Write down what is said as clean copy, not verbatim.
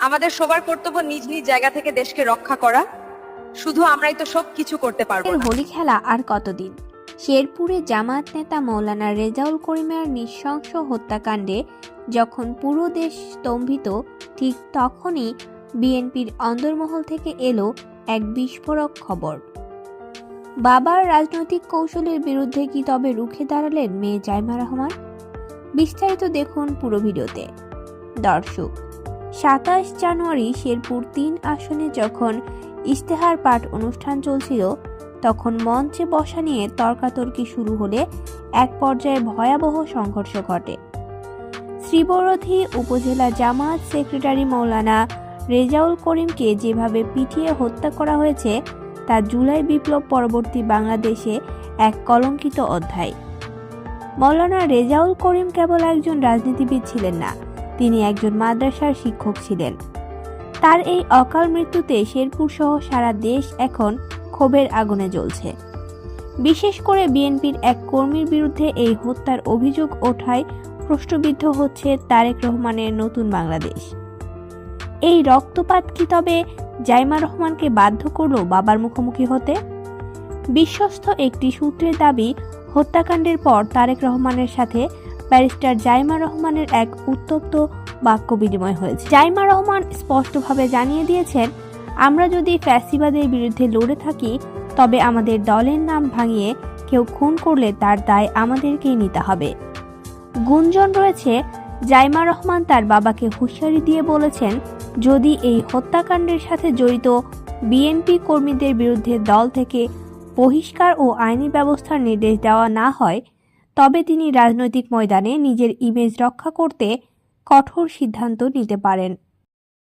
আমাদের সবার কর্তব্য নিজ নিজ জায়গা থেকে দেশকে রক্ষা করা। শুধু আমরাই তো সব কিছু করতে পারবো না। হোলি খেলা আর কতদিন? শেরপুরে জামায়াত নেতা মৌলানা রেজাউল করিমের নৃশংস হত্যাকাণ্ডে যখন পুরো দেশ স্তম্ভিত, ঠিক তখনই বিএনপির অন্দরমহল থেকে এলো এক বিস্ফোরক খবর। বাবার রাজনৈতিক কৌশলের বিরুদ্ধে কি তবে রুখে দাঁড়ালেন মেয়ে জাইমা রহমান? বিস্তারিত দেখুন পুরো ভিডিওতে। দর্শক, 27 জানুয়ারি শেরপুর 3 আসনে যখন ইশতেহার পাঠ অনুষ্ঠান চলছিল, তখন মঞ্চে বসা নিয়ে তর্কাতর্কি শুরু হলে এক পর্যায়ে ভয়াবহ সংঘর্ষ ঘটে। শ্রীবরথী উপজেলা জামায়াত সেক্রেটারি মৌলানা রেজাউল করিমকে যেভাবে পিটিয়ে হত্যা করা হয়েছে তা জুলাই বিপ্লব পরবর্তী বাংলাদেশে এক কলঙ্কিত অধ্যায়। মৌলানা রেজাউল করিম কেবল একজন রাজনীতিবিদ ছিলেন না, তিনি একজন মাদ্রাসার শিক্ষক ছিলেন। তার এই অকাল মৃত্যুতে শেরপুর সহ সারা দেশ এখন ক্ষোভের আগুনে জ্বলছে। বিশেষ করে বিএনপির এক কর্মীর বিরুদ্ধে এই হত্যার অভিযোগ ওঠায় প্রশ্নবিদ্ধ হচ্ছে তারেক রহমানের নতুন বাংলাদেশ। এই রক্তপাত কি তবে জাইমা রহমানকে বাধ্য করলো বাবার মুখোমুখি হতে? বিশ্বস্ত একটি সূত্রের দাবি, হত্যাকাণ্ডের পর তারেক রহমানের সাথে ব্যারিস্টার জাইমা রহমানের এক উত্তপ্ত বাক্য বিনিময় হয়েছে। জাইমা রহমান স্পষ্টভাবে জানিয়ে দিয়েছেন, আমরা যদি ফ্যাসিবাদের বিরুদ্ধে লড়ে থাকি তবে আমাদের দলের নাম ভাঙিয়ে কেউ খুন করলে তার দায় আমাদেরকেই নিতে হবে। গুঞ্জন রয়েছে, জাইমা রহমান তার বাবাকে হুঁশিয়ারি দিয়ে বলেছেন, যদি এই হত্যাকাণ্ডের সাথে জড়িত বিএনপি কর্মীদের বিরুদ্ধে দল থেকে বহিষ্কার ও আইনি ব্যবস্থার নির্দেশ দেওয়া না হয় তবে তিনি রাজনৈতিক ময়দানে নিজের ইমেজ রক্ষা করতে কঠোর সিদ্ধান্ত নিতে পারেন।